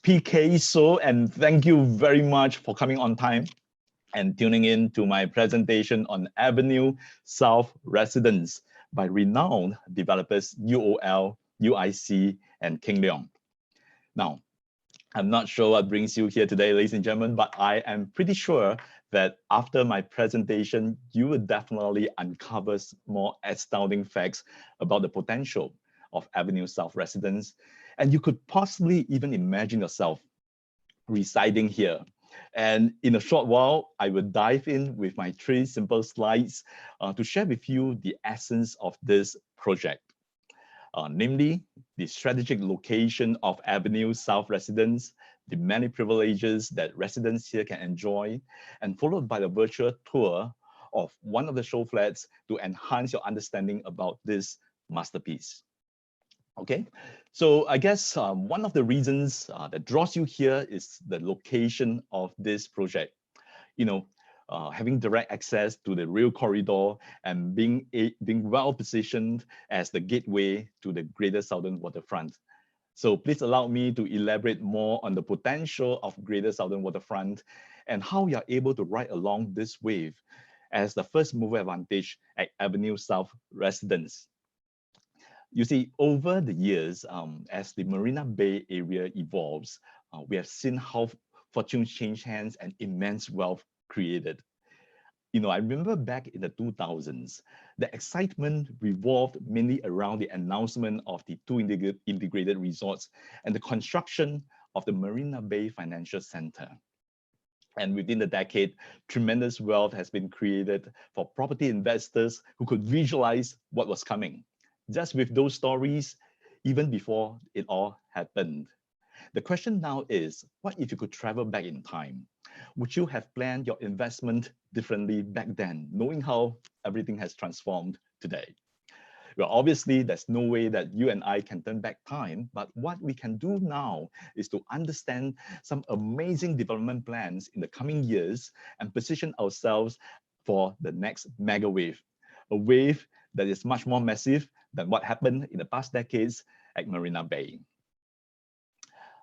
PK So, and thank you very much for coming on time and tuning in to my presentation on Avenue South Residence by renowned developers UOL, UIC, and King Leong. Now, I'm not sure what brings you here today, ladies and gentlemen, but I am pretty sure that after my presentation, you will definitely uncover more astounding facts about the potential of Avenue South Residence, and you could possibly even imagine yourself residing here. And in a short while, I will dive in with my 3 simple slides to share with you the essence of this project. Namely, the strategic location of Avenue South Residence, the many privileges that residents here can enjoy, and followed by a virtual tour of one of the show flats to enhance your understanding about this masterpiece. Okay, so I guess one of the reasons that draws you here is the location of this project. Having direct access to the rail corridor and being well positioned as the gateway to the Greater Southern Waterfront. So please allow me to elaborate more on the potential of Greater Southern Waterfront and how you are able to ride along this wave as the first mover advantage at Avenue South Residence. You see, over the years, as the Marina Bay area evolves, we have seen how fortunes change hands and immense wealth created. I remember back in the 2000s, the excitement revolved mainly around the announcement of the 2 integrated resorts and the construction of the Marina Bay Financial Center. And within the decade, tremendous wealth has been created for property investors who could visualize what was coming. Just with those stories, even before it all happened. The question now is, what if you could travel back in time? Would you have planned your investment differently back then, knowing how everything has transformed today? Well, obviously, there's no way that you and I can turn back time, but what we can do now is to understand some amazing development plans in the coming years and position ourselves for the next mega wave, a wave that is much more massive than what happened in the past decades at Marina Bay.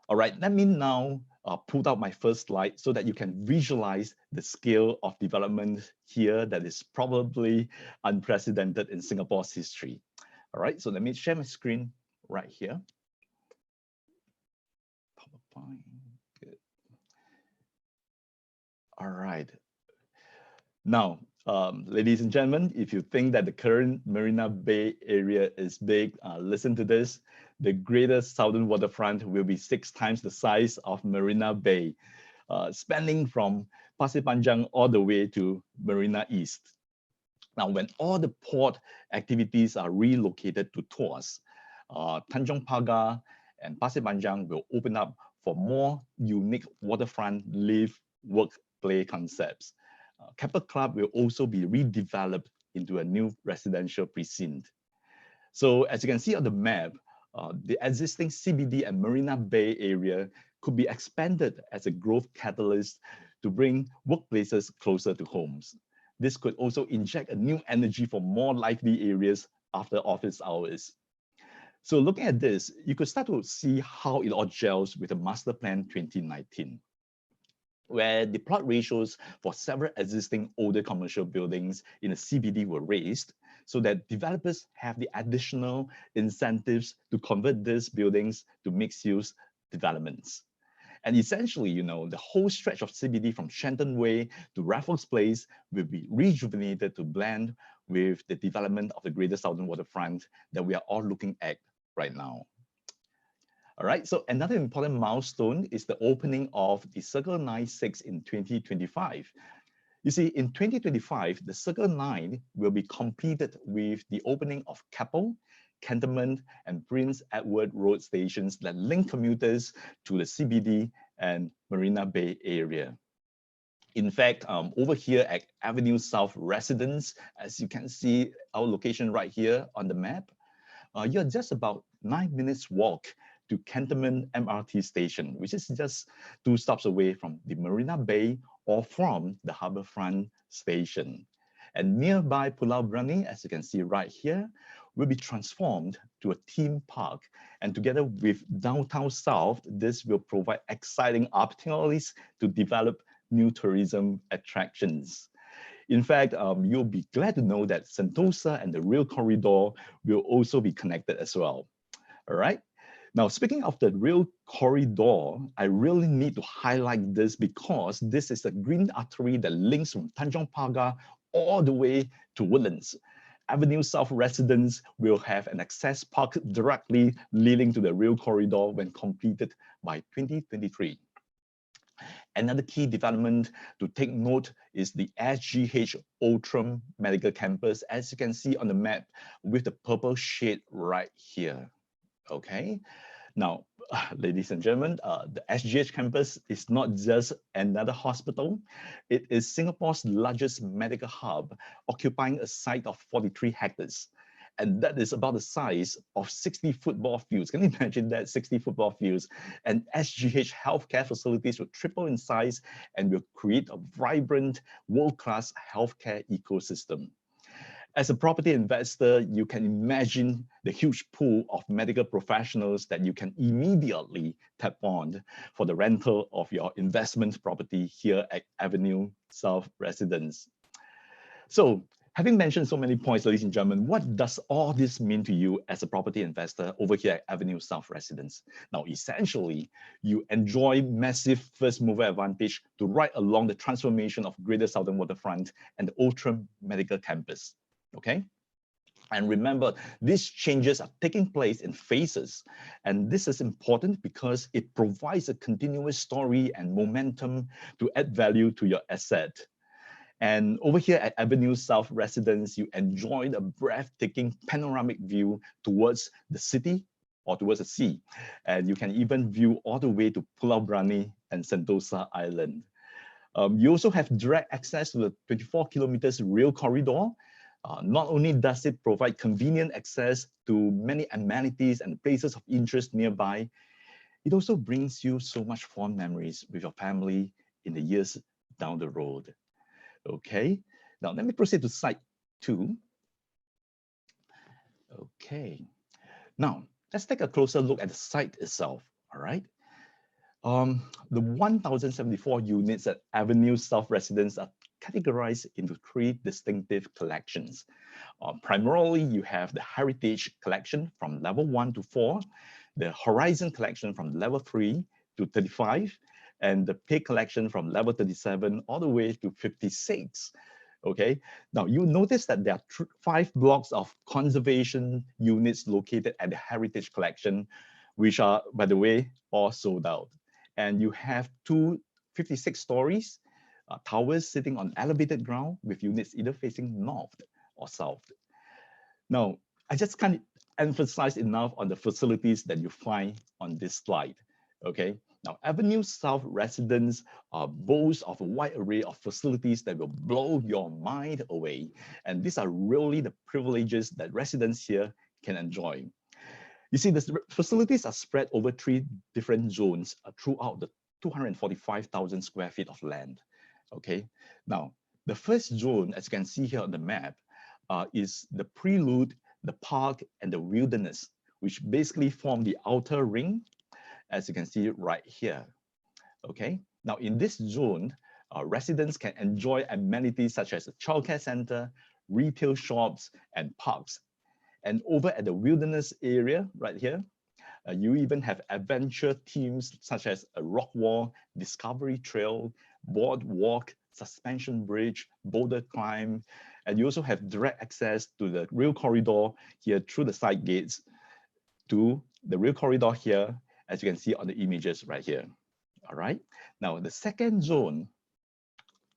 All right, let me now pull out my first slide so that you can visualize the scale of development here that is probably unprecedented in Singapore's history. All right, so let me share my screen right here. PowerPoint, good. All right. Now, ladies and gentlemen, if you think that the current Marina Bay area is big, listen to this. The Greater Southern Waterfront will be 6 times the size of Marina Bay, spanning from Pasir Panjang all the way to Marina East. Now, when all the port activities are relocated to Tuas, Tanjong Pagar and Pasir Panjang will open up for more unique waterfront live, work, play concepts. Keppel Club will also be redeveloped into a new residential precinct. So as you can see on the map, the existing CBD and Marina Bay area could be expanded as a growth catalyst to bring workplaces closer to homes. This could also inject a new energy for more lively areas after office hours. So looking at this, you could start to see how it all gels with the Master Plan 2019. Where the plot ratios for several existing older commercial buildings in the CBD were raised so that developers have the additional incentives to convert these buildings to mixed-use developments. And essentially, the whole stretch of CBD from Shenton Way to Raffles Place will be rejuvenated to blend with the development of the Greater Southern Waterfront that we are all looking at right now. All right, so another important milestone is the opening of the Circle 96 in 2025. You see, in 2025, the Circle 9 will be completed with the opening of Keppel, Cantonment, and Prince Edward Road stations that link commuters to the CBD and Marina Bay area. In fact, over here at Avenue South Residence, as you can see our location right here on the map, you're just about 9 minutes walk to Cantonment MRT station, which is just 2 stops away from the Marina Bay or from the Harbourfront station. And nearby Pulau Brani, as you can see right here, will be transformed to a theme park. And together with Downtown South, this will provide exciting opportunities to develop new tourism attractions. In fact, you'll be glad to know that Sentosa and the Rail Corridor will also be connected as well. All right. Now, speaking of the rail corridor, I really need to highlight this because this is a green artery that links from Tanjong Pagar all the way to Woodlands. Avenue South residents will have an access park directly leading to the rail corridor when completed by 2023. Another key development to take note is the SGH Ultrum Medical Campus, as you can see on the map with the purple shade right here. Okay, now, ladies and gentlemen, the SGH campus is not just another hospital. It is Singapore's largest medical hub, occupying a site of 43 hectares. And that is about the size of 60 football fields. Can you imagine that? 60 football fields. And SGH healthcare facilities will triple in size and will create a vibrant, world-class healthcare ecosystem. As a property investor, you can imagine the huge pool of medical professionals that you can immediately tap on for the rental of your investment property here at Avenue South Residence. So, having mentioned so many points, ladies and gentlemen, what does all this mean to you as a property investor over here at Avenue South Residence? Now, essentially, you enjoy massive first mover advantage to ride along the transformation of Greater Southern Waterfront and the Ultrum Medical Campus. Okay, and remember, these changes are taking place in phases, and this is important because it provides a continuous story and momentum to add value to your asset. And over here at Avenue South Residence, you enjoy a breathtaking panoramic view towards the city or towards the sea, and you can even view all the way to Pulau Brani and Sentosa Island. You also have direct access to the 24 kilometers rail corridor. Not only does it provide convenient access to many amenities and places of interest nearby, it also brings you so much fond memories with your family in the years down the road. Okay, now let me proceed to site 2. Okay, now let's take a closer look at the site itself, all right? The 1,074 units at Avenue South Residence are categorized into 3 distinctive collections. Primarily, you have the Heritage Collection from level 1 to 4, the Horizon Collection from level 3 to 35, and the Pig Collection from level 37 all the way to 56. Okay, now you notice that there are 5 blocks of conservation units located at the Heritage Collection, which are, by the way, all sold out. And you have 2 56 stories towers sitting on elevated ground with units either facing north or south. Now, I just can't emphasize enough on the facilities that you find on this slide. Okay, now Avenue South Residence boasts of a wide array of facilities that will blow your mind away. And these are really the privileges that residents here can enjoy. You see, the facilities are spread over 3 different zones throughout the 245,000 square feet of land. Okay, now the first zone, as you can see here on the map, is the prelude, the park, and the wilderness, which basically form the outer ring, as you can see right here. Okay, now in this zone, residents can enjoy amenities such as a childcare center, retail shops, and parks. And over at the wilderness area right here, you even have adventure themes such as a rock wall, discovery trail, boardwalk, suspension bridge, boulder climb, and you also have direct access to the rail corridor here through the side gates to the rail corridor here, as you can see on the images right here. All right. Now, the second zone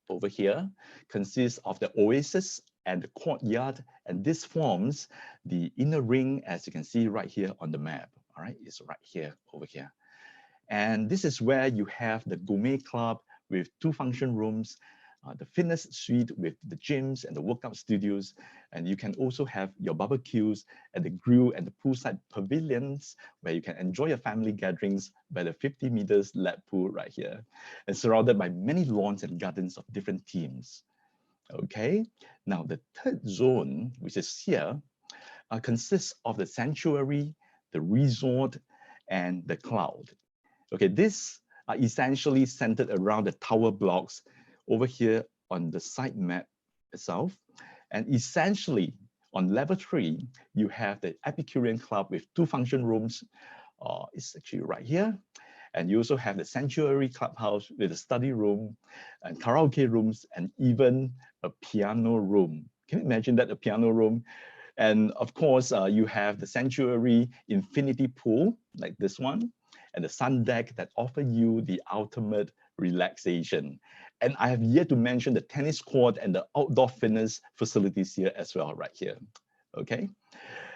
over here consists of the oasis and the courtyard, and this forms the inner ring, as you can see right here on the map. All right, it's right here, over here. And this is where you have the gourmet club with 2 function rooms, the fitness suite with the gyms and the workout studios. And you can also have your barbecues and the grill and the poolside pavilions where you can enjoy your family gatherings by the 50 meters lap pool right here, and surrounded by many lawns and gardens of different themes. Okay, now the third zone, which is here, consists of the sanctuary, the resort, and the cloud. Okay, these are essentially centered around the tower blocks over here on the site map itself. And essentially, on level 3, you have the Epicurean Club with 2 function rooms. It's actually right here. And you also have the Sanctuary Clubhouse with a study room and karaoke rooms and even a piano room. Can you imagine that, a piano room? And of course, you have the Sanctuary Infinity Pool, like this one, and the sun deck that offer you the ultimate relaxation. And I have yet to mention the tennis court and the outdoor fitness facilities here as well, right here. Okay.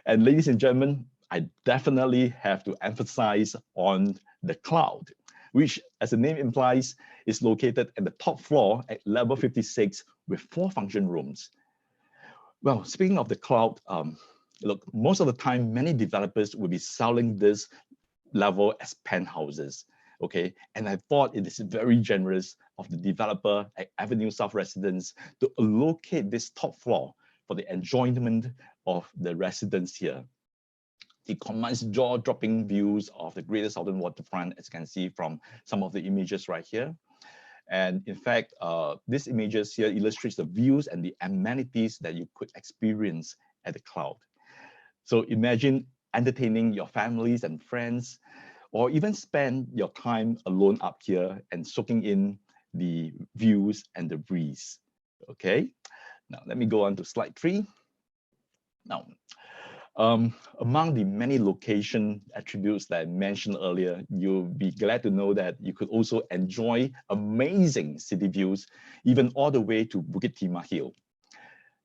And ladies and gentlemen, I definitely have to emphasize on the cloud, which, as the name implies, is located at the top floor at level 56 with 4 function rooms. Well, speaking of the cloud, look, most of the time, many developers will be selling this level as penthouses, okay? And I thought it is very generous of the developer at Avenue South Residence to allocate this top floor for the enjoyment of the residents here. It commands jaw-dropping views of the Greater Southern Waterfront, as you can see from some of the images right here. And in fact, these images here illustrates the views and the amenities that you could experience at the cloud. So imagine entertaining your families and friends, or even spend your time alone up here and soaking in the views and the breeze. Okay, now let me go on to slide 3. Now, among the many location attributes that I mentioned earlier, you'll be glad to know that you could also enjoy amazing city views, even all the way to Bukit Timah Hill.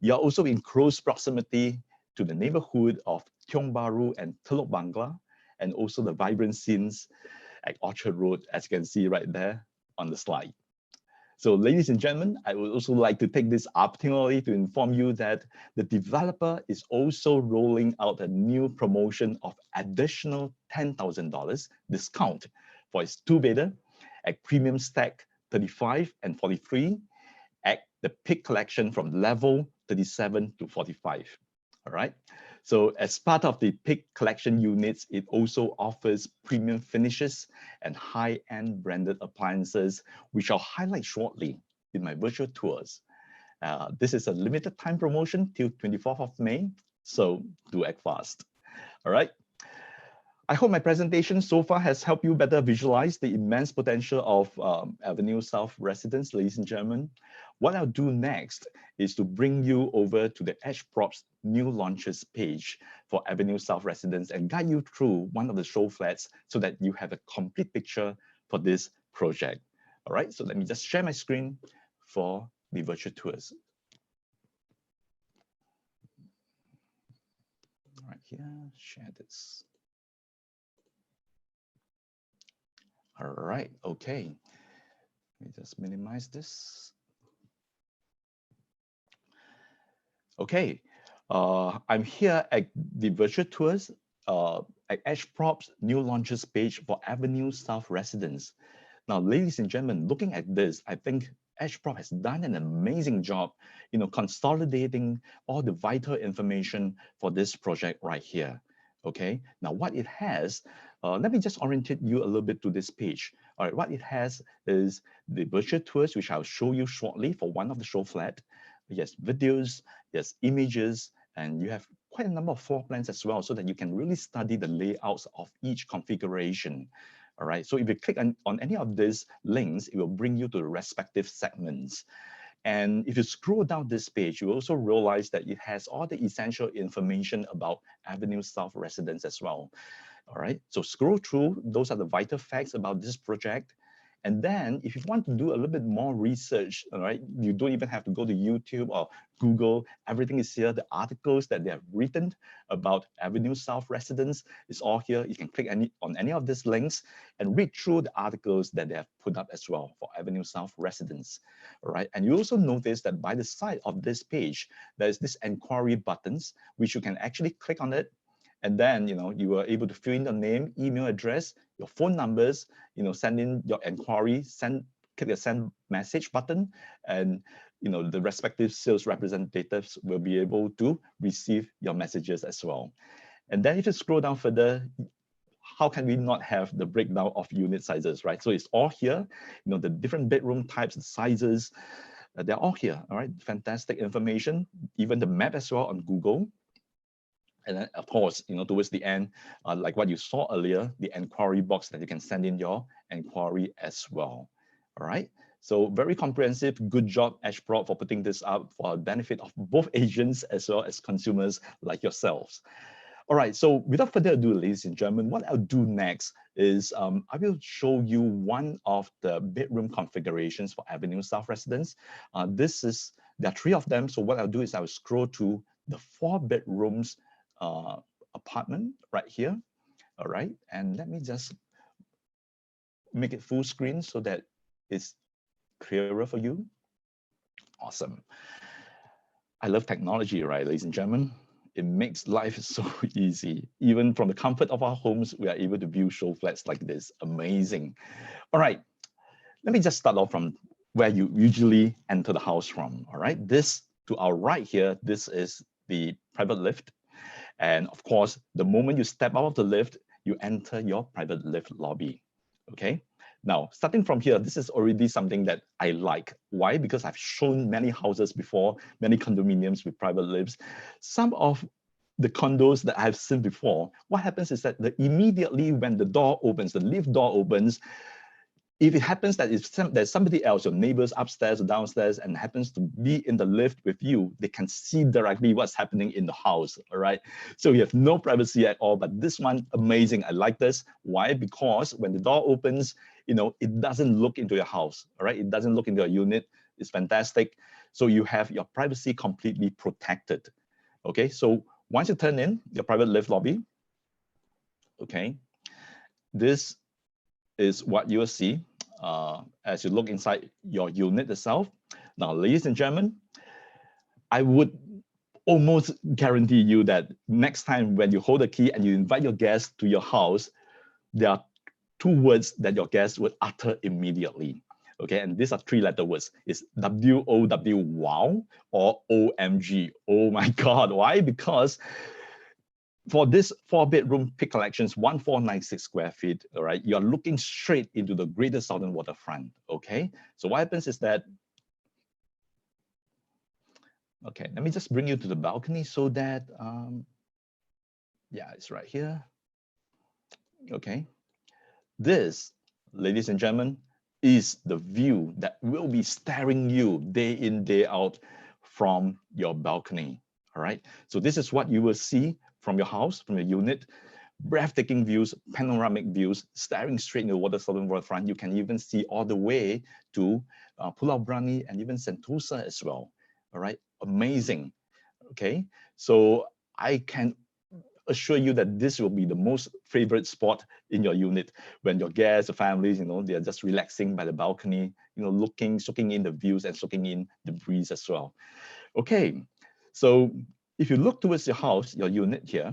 You're also in close proximity to the neighborhood of Tiong Bahru and Telok Bangla, and also the vibrant scenes at Orchard Road, as you can see right there on the slide. So ladies and gentlemen, I would also like to take this opportunity to inform you that the developer is also rolling out a new promotion of additional $10,000 discount for its 2-bedder at Premium Stack 35 and 43 at the Peak Collection from level 37 to 45. All right. So as part of the Peak Collection units, it also offers premium finishes and high-end branded appliances, which I'll highlight shortly in my virtual tours. This is a limited time promotion till 24th of May, so do act fast. All right. I hope my presentation so far has helped you better visualize the immense potential of Avenue South Residence, ladies and gentlemen. What I'll do next is to bring you over to the EdgeProp's new launches page for Avenue South Residence and guide you through one of the show flats so that you have a complete picture for this project. All right, so let me just share my screen for the virtual tours. All right, here, share this. All right, okay. Let me just minimize this. Okay, I'm here at the virtual tours at EdgeProp's new launches page for Avenue South Residence. Now, ladies and gentlemen, looking at this, I think EdgeProp has done an amazing job, consolidating all the vital information for this project right here. Okay, now what it has, let me just orientate you a little bit to this page. All right, what it has is the virtual tours, which I'll show you shortly for one of the show flat. Yes, videos, yes, images, and you have quite a number of floor plans as well so that you can really study the layouts of each configuration. All right, so if you click on any of these links, it will bring you to the respective segments. And if you scroll down this page, you also realize that it has all the essential information about Avenue South Residence as well. All right, so scroll through, those are the vital facts about this project. And then if you want to do a little bit more research, all right, you don't even have to go to YouTube or Google. Everything is here. The articles that they have written about Avenue South Residence is all here. You can click on any of these links and read through the articles that they have put up as well for Avenue South Residence. All right. And you also notice that by the side of this page, there's this inquiry buttons, which you can actually click on it. And then, you are able to fill in the name, email address, your phone numbers, send in your inquiry, click the send message button, and the respective sales representatives will be able to receive your messages as well. And then if you scroll down further, how can we not have the breakdown of unit sizes, right? So it's all here, the different bedroom types, the sizes, they're all here, all right? Fantastic information, even the map as well on Google. And then of course, towards the end, like what you saw earlier, the inquiry box that you can send in your inquiry as well, all right? So very comprehensive, good job, EdgeProp, for putting this up for the benefit of both agents as well as consumers like yourselves. All right, so without further ado, ladies and gentlemen, what I'll do next is I will show you one of the bedroom configurations for Avenue South residents. There are 3 of them. So what I'll do is I'll scroll to the 4 bedrooms apartment right here. All right, and let me just make it full screen so that it's clearer for you. Awesome. I love technology, right, ladies and gentlemen? It makes life so easy. Even from the comfort of our homes, we are able to view show flats like this. Amazing. All right, let me just start off from where you usually enter the house from. All right, this to our right here, this is the private lift. And of course, the moment you step out of the lift, you enter your private lift lobby. Okay. Now, starting from here, this is already something that I like. Why? Because I've shown many houses before, many condominiums with private lifts. Some of the condos that I've seen before, what happens is that immediately when the door opens, the lift door opens, if it happens that there's somebody else, your neighbors upstairs or downstairs, and happens to be in the lift with you, they can see directly what's happening in the house, all right? So you have no privacy at all, but this one, amazing. I like this. Why? Because when the door opens, it doesn't look into your house, all right? It doesn't look into your unit. It's fantastic. So you have your privacy completely protected, okay? So once you turn in your private lift lobby, okay, this is what you will see as you look inside your unit itself. Now, ladies and gentlemen, I would almost guarantee you that next time when you hold a key and you invite your guests to your house, there are 2 words that your guests would utter immediately. Okay, and these are 3-letter words. It's WOW, wow, or OMG, oh my God. Why? Because for this 4-bedroom Peak Collections, 1496 square feet, all right, you're looking straight into the Greater Southern Waterfront, okay? So what happens is that, okay, let me just bring you to the balcony so that, yeah, it's right here. Okay, this, ladies and gentlemen, is the view that will be staring you day in, day out from your balcony, all right? So this is what you will see from your house, from your unit. Breathtaking views, panoramic views, staring straight into the Water Southern Waterfront. You can even see all the way to Pulau Brani and even Sentosa as well. All right, amazing. Okay, so I can assure you that this will be the most favorite spot in your unit when your guests, your families, they're just relaxing by the balcony, looking, soaking in the views and soaking in the breeze as well. Okay, so if you look towards your house, your unit here,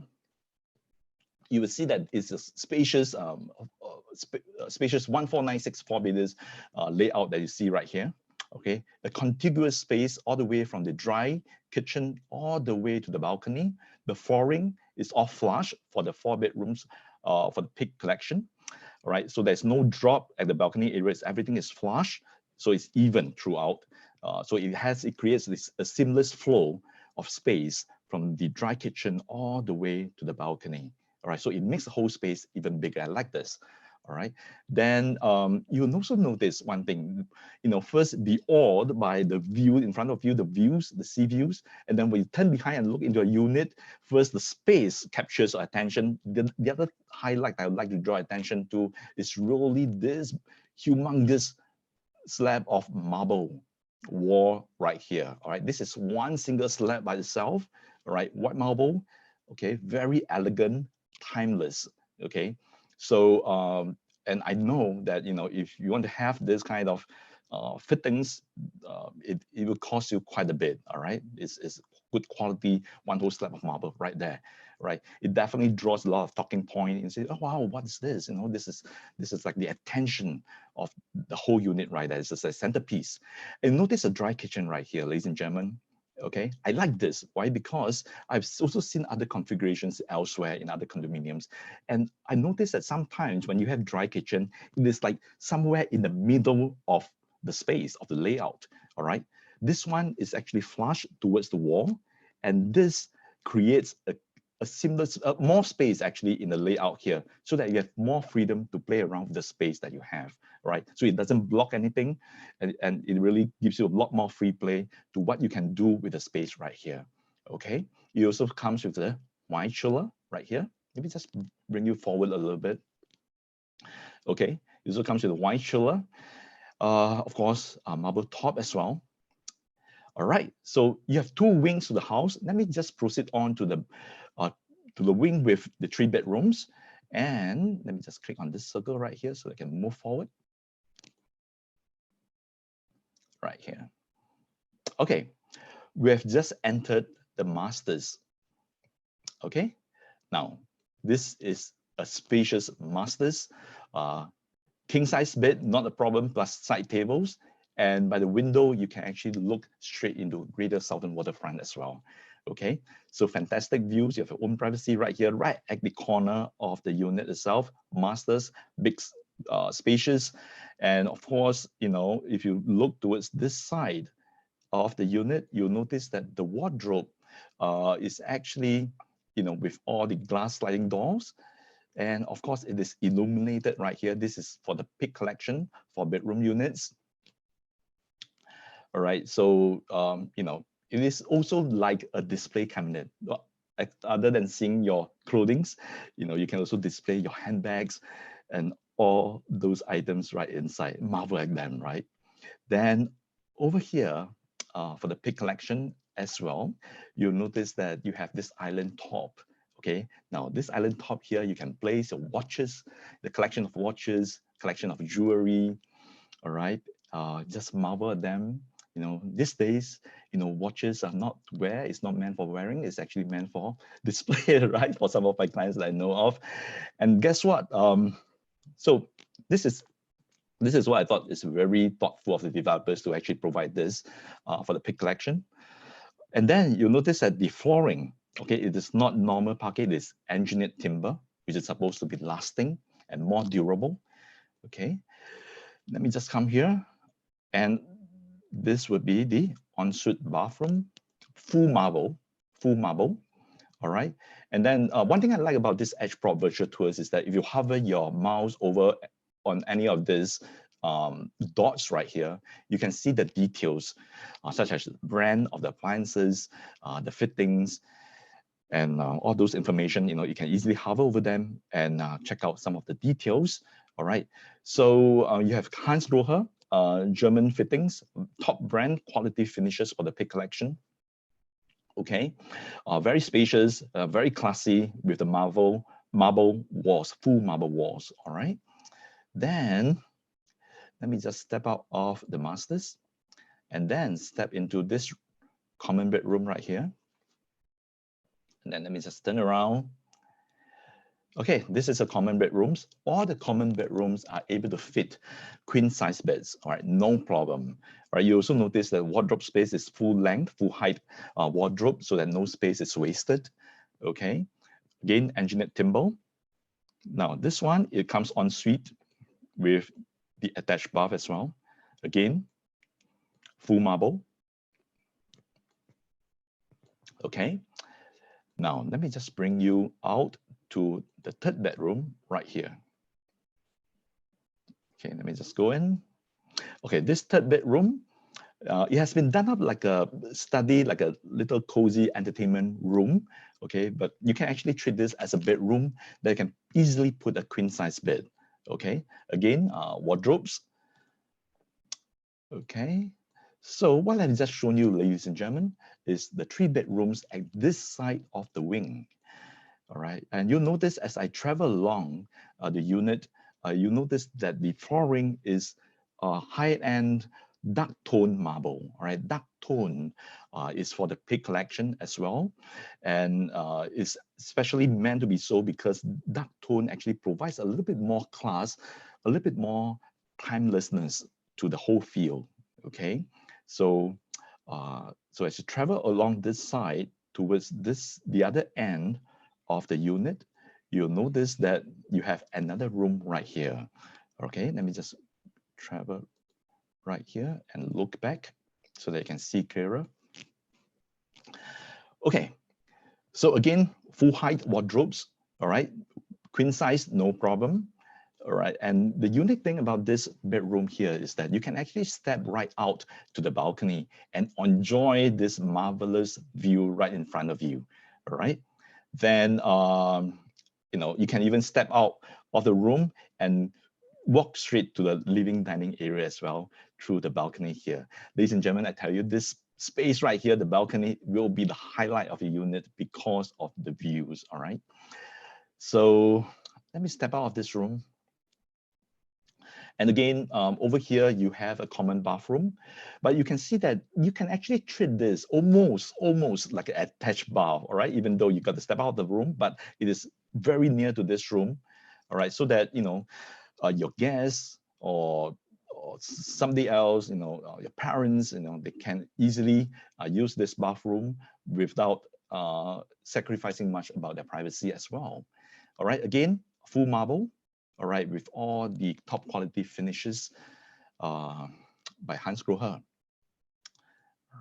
you will see that it's a spacious, spacious 1496 4-bedrooms layout that you see right here. Okay, a contiguous space all the way from the dry kitchen all the way to the balcony. The flooring is all flush for the 4 bedrooms for the Peak Collection. All right, so there's no drop at the balcony areas. Everything is flush, so it's even throughout. So it creates a seamless flow of space from the dry kitchen all the way to the balcony. All right, so it makes the whole space even bigger. I like this. All right, then you'll also notice one thing, first be awed by the view in front of you, the views, the sea views, and then when you turn behind and look into a unit, first the space captures your attention. The other highlight I would like to draw attention to is really this humongous slab of marble wall right here. All right, this is one single slab by itself. All right, white marble. Okay, very elegant, timeless. Okay. So, and I know that, if you want to have this kind of fittings, it will cost you quite a bit, all right? It's good quality, one whole slab of marble right there, right? It definitely draws a lot of talking point and say, oh wow, what's this? You know, this is like the attention of the whole unit, right? That is just a centerpiece. And notice a dry kitchen right here, ladies and gentlemen. Okay, I like this. Why? Because I've also seen other configurations elsewhere in other condominiums. And I noticed that sometimes when you have dry kitchen, it is like somewhere in the middle of the space of the layout. All right. This one is actually flush towards the wall. And this creates a seamless, more space actually in the layout here, so that you have more freedom to play around with the space that you have, right? So it doesn't block anything, and it really gives you a lot more free play to what you can do with the space right here, okay? It also comes with the wine chiller right here. Maybe just bring you forward a little bit. Okay, it also comes with a wine chiller. Of course, a marble top as well. All right, so you have two wings to the house. Let me just proceed on to the wing with the 3 bedrooms. And let me just click on this circle right here so I can move forward. Right here. Okay, we have just entered the masters. Okay, now this is a spacious masters. King size bed, not a problem, plus side tables. And by the window, you can actually look straight into Greater Southern Waterfront as well. Okay, so fantastic views. You have your own privacy right here, right at the corner of the unit itself. Masters, big, spacious. And of course, you know, if you look towards this side of the unit, you'll notice that the wardrobe is actually, you know, with all the glass sliding doors. And of course, it is illuminated right here. This is for the peak collection for bedroom units. All right, so, you know, it is also like a display cabinet. Other than seeing your clothings, you know, you can also display your handbags and all those items right inside. Marvel at them, right? Then over here, for the peak collection as well, you'll notice that you have this island top. Okay, now this island top here, you can place your watches, the collection of watches, collection of jewelry. All right, just marvel at them. You know, these days, you know, watches are not wear. It's not meant for wearing. It's actually meant for display, right? For some of my clients that I know of. And guess what? So this is what I thought is very thoughtful of the developers to actually provide this for the peak collection. And then you'll notice that the flooring, okay, it is not normal parquet, it is engineered timber, which is supposed to be lasting and more durable. Okay, let me just come here. And this would be the ensuite bathroom, full marble, all right? And then one thing I like about this EdgeProp virtual tours is that if you hover your mouse over on any of these dots right here, you can see the details, such as the brand of the appliances, the fittings, and all those information. You know, you can easily hover over them and check out some of the details. All right, so you have Hans Roher, German fittings, top brand quality finishes for the peak collection. Okay, very spacious, very classy with the marble walls, full marble walls. All right, then let me just step out of the masters and then step into this common bedroom right here. And then let me just turn around. Okay, this is a common bedrooms. All the common bedrooms are able to fit queen size beds. All right, no problem. All right, you also notice that wardrobe space is full length, full height wardrobe, so that no space is wasted. Okay, again, engineered timber. Now this one, it comes en suite with the attached bath as well. Again, full marble. Okay, now let me just bring you out to the third bedroom right here. Okay, let me just go in. Okay, this third bedroom, it has been done up like a study, like a little cozy entertainment room. Okay, but you can actually treat this as a bedroom that can easily put a queen size bed. Okay, again, wardrobes. Okay, so what I've just shown you, ladies and gentlemen, is the 3 bedrooms at this side of the wing. All right, and you'll notice as I travel along the unit, you notice that the flooring is high-end dark tone marble. All right, dark tone is for the pig collection as well, and is especially meant to be so because dark tone actually provides a little bit more class, a little bit more timelessness to the whole field. Okay, so so as you travel along this side towards the other end of the unit, you'll notice that you have another room right here. Okay, let me just travel right here and look back so that you can see clearer. Okay, so again, full height wardrobes, all right, queen size, no problem. All right, and the unique thing about this bedroom here is that you can actually step right out to the balcony and enjoy this marvelous view right in front of you. All right, then you know, you can even step out of the room and walk straight to the living dining area as well through the balcony here. Ladies and gentlemen, I tell you, this space right here, the balcony, will be the highlight of the unit because of the views. All right, so let me step out of this room. And again, over here, you have a common bathroom, but you can see that you can actually treat this almost like an attached bath, all right? Even though you got to step out of the room, but it is very near to this room, all right? So that, you know, your guests or somebody else, you know, your parents, you know, they can easily use this bathroom without sacrificing much about their privacy as well. All right, again, full marble, all right, with all the top quality finishes by Hans Grohe. All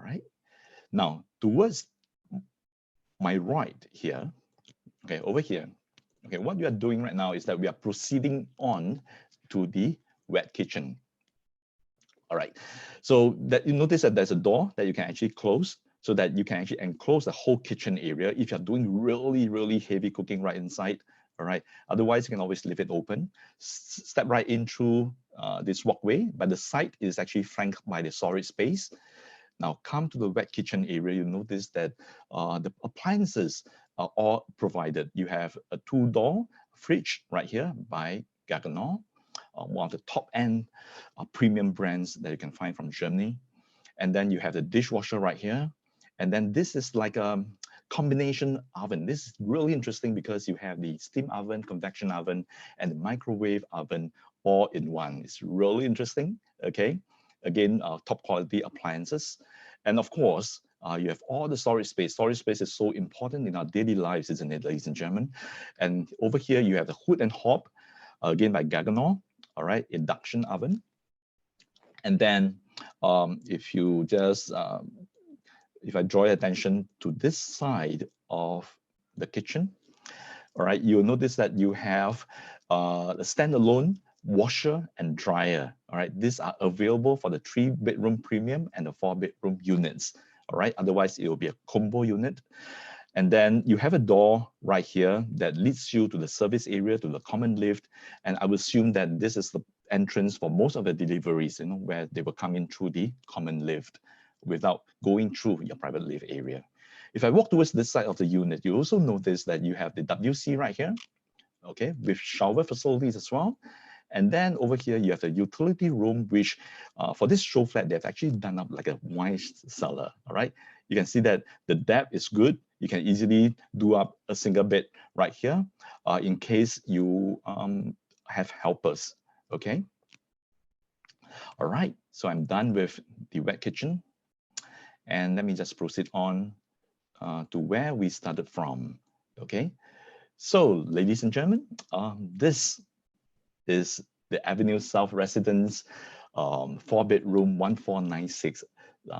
right, now towards my right here, okay, over here, okay, what we are doing right now is that we are proceeding on to the wet kitchen. All right, so that you notice that there's a door that you can actually close so that you can actually enclose the whole kitchen area if you're doing really heavy cooking right inside. All right, otherwise you can always leave it open. Step right in through this walkway, but the side is actually flanked by the storage space. Now come to the wet kitchen area, you notice that the appliances are all provided. You have a 2-door fridge right here by Gaggenau, one of the top-end premium brands that you can find from Germany. And then you have the dishwasher right here. And then this is like a combination oven. This is really interesting because you have the steam oven, convection oven, and the microwave oven all in one. It's really interesting, okay? Again, top quality appliances. And of course, you have all the storage space. Storage space is so important in our daily lives, isn't it, ladies and gentlemen? And over here, you have the hood and hob, again by Gaggenau, all right, induction oven. And then if you just, if I draw your attention to this side of the kitchen, all right, you'll notice that you have a standalone washer and dryer. All right, these are available for the 3-bedroom premium and the 4-bedroom units. All right, otherwise it will be a combo unit. And then you have a door right here that leads you to the service area, to the common lift. And I would assume that this is the entrance for most of the deliveries, you know, where they will come in through the common lift without going through your private lift area. If I walk towards this side of the unit, you also notice that you have the WC right here, okay, with shower facilities as well. And then over here, you have the utility room, which for this show flat, they've actually done up like a wine cellar, all right? You can see that the depth is good. You can easily do up a single bed right here in case you have helpers, okay? All right, so I'm done with the wet kitchen. And let me just proceed on to where we started from, okay? So, ladies and gentlemen, this is the Avenue South Residence 4-bedroom, 1496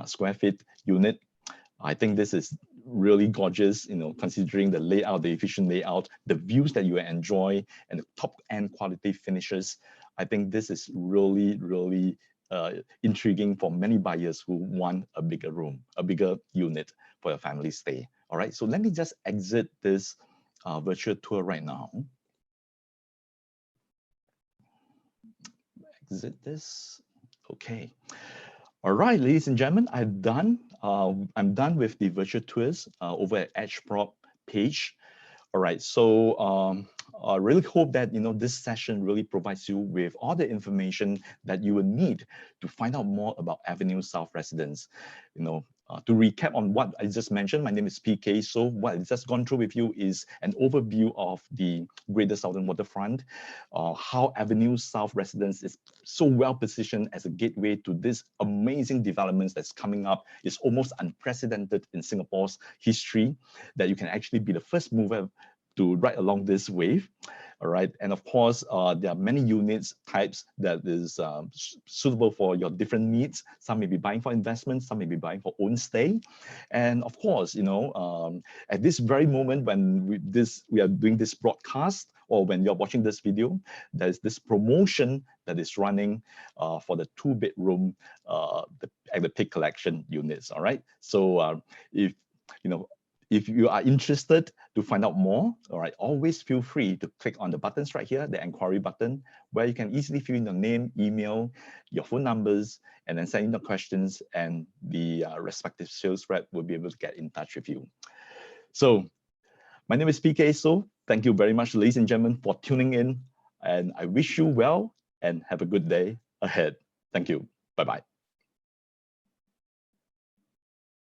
square feet unit. I think this is really gorgeous, you know, considering the layout, the efficient layout, the views that you enjoy, and the top-end quality finishes. I think this is really intriguing for many buyers who want a bigger room, a bigger unit for your family stay. All right, so let me just exit this virtual tour right now. Exit this. Okay. All right, ladies and gentlemen, I'm done with the virtual tours over at EdgeProp page. All right, so I really hope that this session really provides you with all the information that you will need to find out more about Avenue South residents. To recap on what I just mentioned, my name is PK. So what I've just gone through with you is an overview of the Greater Southern Waterfront, how Avenue South residents is so well positioned as a gateway to this amazing developments that's coming up. It's almost unprecedented in Singapore's history that you can actually be the first mover to ride along this wave. All right, and of course, there are many units types that is suitable for your different needs. Some may be buying for investment, some may be buying for own stay. And of course, at this very moment when we are doing this broadcast, or when you're watching this video, there's this promotion that is running for the 2-bedroom at the Peak Collection units. All right, so if you are interested to find out more, all right, always feel free to click on the buttons right here, the inquiry button, where you can easily fill in your name, email, your phone numbers, and then send in the questions, and the respective sales rep will be able to get in touch with you. So my name is PK. So thank you very much, ladies and gentlemen, for tuning in, and I wish you well and have a good day ahead. Thank you. Bye-bye.